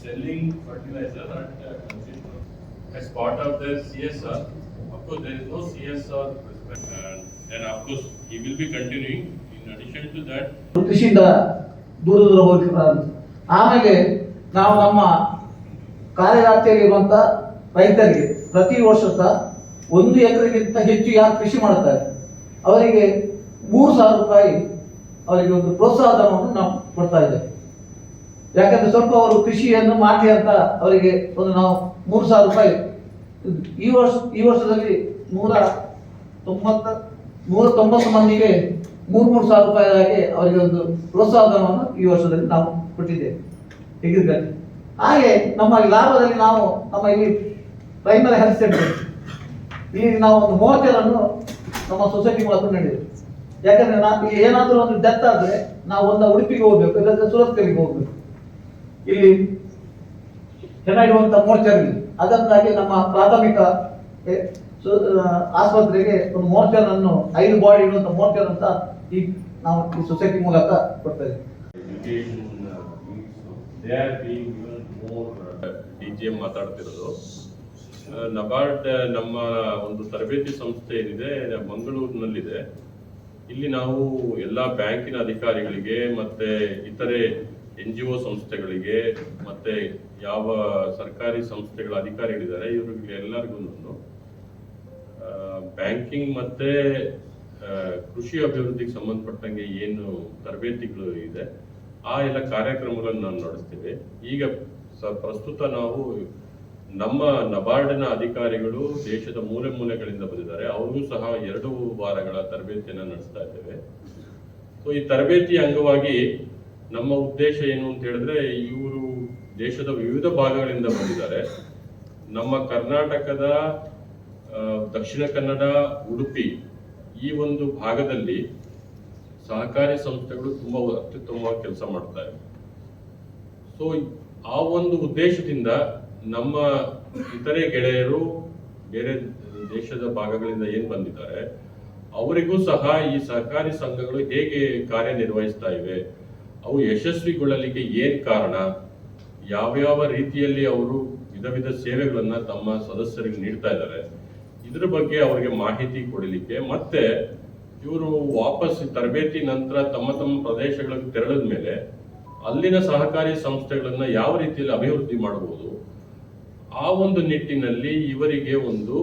selling fertilizer as part of the CSR. Of course, there is no CSR and of course he will be continuing. In addition to that, ಕೃಷಿಯಿಂದ ದೂರ ಹೋಗ್ತಾರೆ. ಆಮೇಲೆ ನಾವು ನಮ್ಮ ಕಾರ್ಯವ್ಯಾಪ್ತಿಯಲ್ಲಿರುವಂಥ ರೈತರಿಗೆ ಪ್ರತಿ ವರ್ಷ ಸಹ 1 ಎಕರೆಗಿಂತ ಹೆಚ್ಚು ಯಾರು ಕೃಷಿ ಮಾಡ್ತಾರೆ ಅವರಿಗೆ 3,000 ರೂಪಾಯಿ ಅವರಿಗೆ ಒಂದು ಪ್ರೋತ್ಸಾಹಧನವನ್ನು ನಾವು ಕೊಡ್ತಾ ಇದ್ದೇವೆ. ಯಾಕಂದ್ರೆ ಸ್ವಲ್ಪ ಅವರು ಕೃಷಿಯನ್ನು ಮಾಡಿ ಅಂತ ಅವರಿಗೆ ಒಂದು ನಾವು 3,000 ರೂಪಾಯಿ ಈ ವರ್ಷದಲ್ಲಿ 190 ಮಂದಿಗೆ 3,000 ರೂಪಾಯಿಗೆ ಅವರಿಗೆ ಒಂದು ಪ್ರೋತ್ಸಾಹಧನವನ್ನು ಈ ವರ್ಷದಲ್ಲಿ ನಾವು ಕೊಟ್ಟಿದ್ದೇವೆ. ಹೀಗಿದ್ರೆ ಹಾಗೆ ನಮ್ಮ ಲಾಭದಲ್ಲಿ ನಾವು ನಮ್ಮ ಇಲ್ಲಿ ಪ್ರೈಮರಿ ಹೆಲ್ತ್ ಸೆಂಟರ್ ಇಲ್ಲಿ ನಾವು ಒಂದು ಮೋರ್ಚರನ್ನು ನಮ್ಮ ಸೊಸೈಟಿ ಮಾತ್ರ ನಡೆದಿದೆ. ಯಾಕಂದ್ರೆ ಇಲ್ಲಿ ಏನಾದರೂ ಒಂದು ಡೆತ್ ಆದರೆ ನಾವು ಒಂದು ಉಡುಪಿಗೆ ಹೋಗ್ಬೇಕು, ಇಲ್ಲದ್ರೆ ಸುರತ್ಕಲ್ಲಿಗೆ ಹೋಗ್ಬೇಕು. ಇಲ್ಲಿ ಚೆನ್ನಾಗಿರುವಂಥ ಮೋರ್ಚರ್ ಇಲ್ಲಿ, ಅದಕ್ಕಾಗಿ ನಮ್ಮ ಪ್ರಾಥಮಿಕ ಆಸ್ಪತ್ರೆಗೆ ಒಂದು ಮೋರ್ಚರ್ ಅನ್ನು 5 ಬಾಡಿ ಇರುವಂಥ ಮೋರ್ಚರ್ ಅಂತ ಈ ನಾವು ಈ ಸೊಸೈಟಿ ಮೂಲಕ ಕೊಡ್ತೇವೆ. DGM ಮಾತಾಡ್ತಿರೋದು. ನಬಾರ್ಡ್ ನಮ್ಮ ಒಂದು ತರಬೇತಿ ಸಂಸ್ಥೆ ಏನಿದೆ ಮಂಗಳೂರಿನಲ್ಲಿದೆ. ಇಲ್ಲಿ ನಾವು ಎಲ್ಲ ಬ್ಯಾಂಕಿನ ಅಧಿಕಾರಿಗಳಿಗೆ ಮತ್ತೆ ಇತರೆ NGO ಸಂಸ್ಥೆಗಳಿಗೆ ಮತ್ತೆ ಯಾವ ಸರ್ಕಾರಿ ಸಂಸ್ಥೆಗಳ ಅಧಿಕಾರಿಗಳಿದ್ದಾರೆ ಇವರಿಗೆ ಎಲ್ಲರಿಗೂ ಬ್ಯಾಂಕಿಂಗ್ ಮತ್ತೆ ಕೃಷಿ ಅಭಿವೃದ್ಧಿಗೆ ಸಂಬಂಧಪಟ್ಟಂಗೆ ಏನು ತರಬೇತಿಗಳು ಇದೆ ಆ ಎಲ್ಲ ಕಾರ್ಯಕ್ರಮಗಳನ್ನು ನಾವು ನಡೆಸ್ತೀವಿ. ಈಗ ಪ್ರಸ್ತುತ ನಾವು ನಮ್ಮ ನಬಾರ್ಡ್ನ ಅಧಿಕಾರಿಗಳು ದೇಶದ ಮೂಲೆ ಮೂಲೆಗಳಿಂದ ಬಂದಿದ್ದಾರೆ. ಅವ್ರಿಗೂ ಸಹ 2 ವಾರಗಳ ತರಬೇತಿಯನ್ನು ನಡೆಸ್ತಾ ಇದ್ದೇವೆ. ಸೊ ಈ ತರಬೇತಿ ಅಂಗವಾಗಿ ನಮ್ಮ ಉದ್ದೇಶ ಏನು ಅಂತ ಹೇಳಿದ್ರೆ, ಇವರು ದೇಶದ ವಿವಿಧ ಭಾಗಗಳಿಂದ ಬಂದಿದ್ದಾರೆ. ನಮ್ಮ ಕರ್ನಾಟಕದ ದಕ್ಷಿಣ ಕನ್ನಡ, ಉಡುಪಿ ಈ ಒಂದು ಭಾಗದಲ್ಲಿ ಸಹಕಾರಿ ಸಂಸ್ಥೆಗಳು ತುಂಬಾ ಅತ್ಯುತ್ತಮವಾಗಿ ಕೆಲಸ ಮಾಡ್ತಾರೆ. ಸೊ ಆ ಒಂದು ಉದ್ದೇಶದಿಂದ ನಮ್ಮ ಇತರೆ ಗೆಳೆಯರು ಬೇರೆ ದೇಶದ ಭಾಗಗಳಿಂದ ಏನ್ ಬಂದಿದ್ದಾರೆ ಅವರಿಗೂ ಸಹ ಈ ಸಹಕಾರಿ ಸಂಘಗಳು ಹೇಗೆ ಕಾರ್ಯನಿರ್ವಹಿಸ್ತಾ ಇವೆ, ಅವು ಯಶಸ್ವಿಗೊಳ್ಳಲಿಕ್ಕೆ ಏನ್ ಕಾರಣ, ಯಾವ್ಯಾವ ರೀತಿಯಲ್ಲಿ ಅವರು ವಿಧ ಸೇವೆಗಳನ್ನ ತಮ್ಮ ಸದಸ್ಯರಿಗೆ ನೀಡ್ತಾ ಇದ್ದಾರೆ, ಇದ್ರ ಬಗ್ಗೆ ಅವರಿಗೆ ಮಾಹಿತಿ ಕೊಡಲಿಕ್ಕೆ, ಮತ್ತೆ ಇವರು ವಾಪಸ್ ತರಬೇತಿ ನಂತರ ತಮ್ಮ ಪ್ರದೇಶಗಳಿಗೆ ತೆರಳಿದ ಮೇಲೆ ಅಲ್ಲಿನ ಸಹಕಾರಿ ಸಂಸ್ಥೆಗಳನ್ನ ಯಾವ ರೀತಿಯಲ್ಲಿ ಅಭಿವೃದ್ಧಿ ಮಾಡಬಹುದು, ಆ ಒಂದು ನಿಟ್ಟಿನಲ್ಲಿ ಇವರಿಗೆ ಒಂದು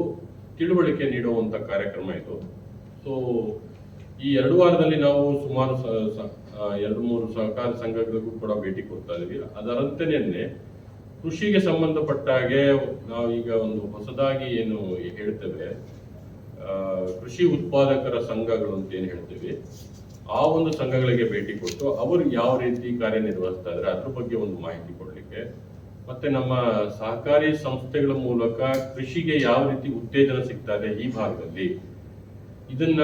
ತಿಳುವಳಿಕೆ ನೀಡುವಂತ ಕಾರ್ಯಕ್ರಮ ಇದು. ಸೊ ಈ 2 ವಾರದಲ್ಲಿ ನಾವು ಸುಮಾರು 2-3 ಸಹಕಾರಿ ಸಂಘಗಳಿಗೂ ಕೂಡ ಭೇಟಿ ಕೊಡ್ತಾ ಇದೀವಿ. ಅದರಂತೆಯೇ ಕೃಷಿಗೆ ಸಂಬಂಧಪಟ್ಟ ಹಾಗೆ ನಾವು ಈಗ ಒಂದು ಹೊಸದಾಗಿ ಏನು ಹೇಳ್ತೇವೆ, ಕೃಷಿ ಉತ್ಪಾದಕರ ಸಂಘಗಳು ಅಂತ ಏನು ಹೇಳ್ತೀವಿ, ಆ ಒಂದು ಸಂಘಗಳಿಗೆ ಭೇಟಿ ಕೊಟ್ಟು ಅವರು ಯಾವ ರೀತಿ ಕಾರ್ಯನಿರ್ವಹಿಸ್ತಾ ಇದ್ದಾರೆ ಅದ್ರ ಬಗ್ಗೆ ಒಂದು ಮಾಹಿತಿ ಕೊಡ್ಲಿಕ್ಕೆ, ಮತ್ತೆ ನಮ್ಮ ಸಹಕಾರಿ ಸಂಸ್ಥೆಗಳ ಮೂಲಕ ಕೃಷಿಗೆ ಯಾವ ರೀತಿ ಉತ್ತೇಜನ ಸಿಗ್ತಾ ಇದೆ ಈ ಭಾಗದಲ್ಲಿ, ಇದನ್ನ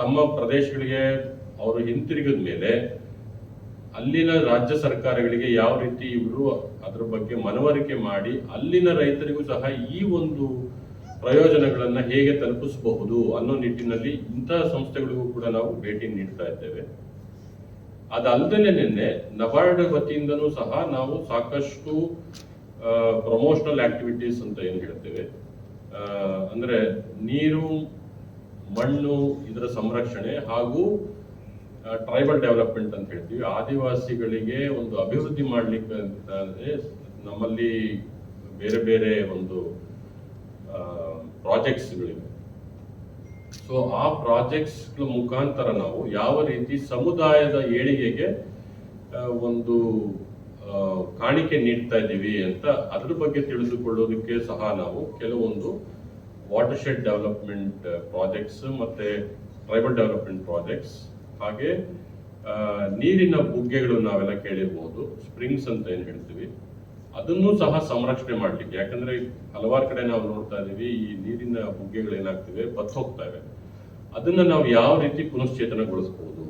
ತಮ್ಮ ಪ್ರದೇಶಗಳಿಗೆ ಅವರು ಹಿಂತಿರುಗಿದ ಮೇಲೆ ಅಲ್ಲಿನ ರಾಜ್ಯ ಸರ್ಕಾರಗಳಿಗೆ ಯಾವ ರೀತಿ ಇವರು ಅದರ ಬಗ್ಗೆ ಮನವರಿಕೆ ಮಾಡಿ ಅಲ್ಲಿನ ರೈತರಿಗೂ ಸಹ ಈ ಒಂದು ಪ್ರಯೋಜನಗಳನ್ನ ಹೇಗೆ ತಲುಪಿಸಬಹುದು ಅನ್ನೋ ನಿಟ್ಟಿನಲ್ಲಿ ಇಂತಹ ಸಂಸ್ಥೆಗಳಿಗೂ ಕೂಡ ನಾವು ಭೇಟಿ ನೀಡ್ತಾ ಇದ್ದೇವೆ. ಅದಲ್ಲದೆ ನಬಾರ್ಡ್ ವತಿಯಿಂದನೂ ಸಹ ನಾವು ಸಾಕಷ್ಟು ಪ್ರಮೋಷನಲ್ ಆಕ್ಟಿವಿಟೀಸ್ ಅಂತ ಏನ್ ಹೇಳ್ತೇವೆ, ಅಂದ್ರೆ ನೀರು, ಮಣ್ಣು ಇದರ ಸಂರಕ್ಷಣೆ ಹಾಗೂ ಟ್ರೈಬಲ್ ಡೆವಲಪ್ಮೆಂಟ್ ಅಂತ ಹೇಳ್ತೀವಿ, ಆದಿವಾಸಿಗಳಿಗೆ ಒಂದು ಅಭಿವೃದ್ಧಿ ಮಾಡ್ಲಿಕ್ಕೆ ನಮ್ಮಲ್ಲಿ ಬೇರೆ ಬೇರೆ ಒಂದು ಪ್ರಾಜೆಕ್ಟ್ಸ್ಗಳಿವೆ. ಸೊ ಆ ಪ್ರಾಜೆಕ್ಟ್ಸ್ಗಳ ಮುಖಾಂತರ ನಾವು ಯಾವ ರೀತಿ ಸಮುದಾಯದ ಏಳಿಗೆಗೆ ಒಂದು ಕಾಣಿಕೆ ನೀಡ್ತಾ ಇದ್ದೀವಿ ಅಂತ ಅದ್ರ ಬಗ್ಗೆ ತಿಳಿದುಕೊಳ್ಳೋದಕ್ಕೆ ಸಹ ನಾವು ಕೆಲವೊಂದು ವಾಟರ್ ಶೆಡ್ ಡೆವಲಪ್ಮೆಂಟ್ ಪ್ರಾಜೆಕ್ಟ್ಸ್ ಮತ್ತೆ ಟ್ರೈಬಲ್ ಡೆವಲಪ್ಮೆಂಟ್ ಪ್ರಾಜೆಕ್ಟ್ಸ್, ಹಾಗೆ ನೀರಿನ ಬುಗ್ಗೆಗಳು ನಾವೆಲ್ಲ ಕೇಳಿರ್ಬೋದು, ಸ್ಪ್ರಿಂಗ್ಸ್ ಅಂತ ಏನ್ ಹೇಳ್ತೀವಿ, ಅದನ್ನು ಸಹ ಸಂರಕ್ಷಣೆ ಮಾಡ್ಲಿಕ್ಕೆ. ಯಾಕಂದ್ರೆ ಹಲವಾರು ಕಡೆ ನಾವು ನೋಡ್ತಾ ಇದೀವಿ ಈ ನೀರಿನ ಬುಗ್ಗೆಗಳು ಏನಾಗ್ತಿವೆ ಬತ್ತು ಹೋಗ್ತಾ ಇವೆ. ಅದನ್ನ ನಾವು ಯಾವ ರೀತಿ ಪುನಶ್ಚೇತನಗೊಳಿಸಬಹುದು,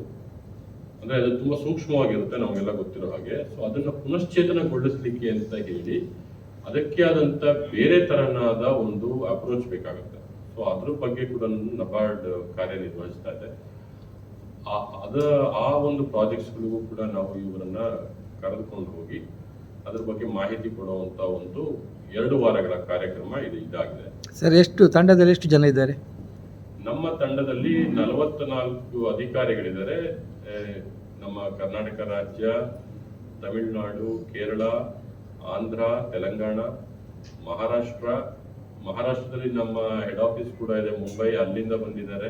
ಅಂದ್ರೆ ಅದು ತುಂಬಾ ಸೂಕ್ಷ್ಮವಾಗಿರುತ್ತೆ ನಮಗೆಲ್ಲ ಗೊತ್ತಿರೋ ಹಾಗೆ. ಸೊ ಅದನ್ನ ಪುನಶ್ಚೇತನಗೊಳಿಸ್ಲಿಕ್ಕೆ ಅಂತ ಹೇಳಿ ಅದಕ್ಕೆ ಆದಂತ ಬೇರೆ ತರನಾದ ಒಂದು ಅಪ್ರೋಚ್ ಬೇಕಾಗುತ್ತೆ. ಸೊ ಅದ್ರ ಬಗ್ಗೆ ಕೂಡ ನಬಾರ್ಡ್ ಕಾರ್ಯನಿರ್ವಹಿಸ್ತಾ ಇದೆ. ಆ ಒಂದು ಪ್ರಾಜೆಕ್ಟ್ಸ್ಗಳಿಗೂ ಕೂಡ ನಾವು ಇವರನ್ನ ಕರೆದುಕೊಂಡು ಹೋಗಿ ಅದ್ರ ಬಗ್ಗೆ ಮಾಹಿತಿ ಕೊಡುವಂತ ಒಂದು 2 ವಾರಗಳ ಕಾರ್ಯಕ್ರಮ ಇದಾಗಿದೆ. ಸರ್, ತಂಡದಲ್ಲಿ ಎಷ್ಟು ಜನ ಇದ್ದಾರೆ? ನಮ್ಮ ತಂಡದಲ್ಲಿ 44 ಅಧಿಕಾರಿಗಳಿದ್ದಾರೆ. ನಮ್ಮ ಕರ್ನಾಟಕ ರಾಜ್ಯ, ತಮಿಳುನಾಡು, ಕೇರಳ, ಆಂಧ್ರ, ತೆಲಂಗಾಣ, ಮಹಾರಾಷ್ಟ್ರದಲ್ಲಿ ನಮ್ಮ ಹೆಡ್ ಆಫೀಸ್ ಕೂಡ ಇದೆ ಮುಂಬೈ, ಅಲ್ಲಿಂದ ಬಂದಿದ್ದಾರೆ.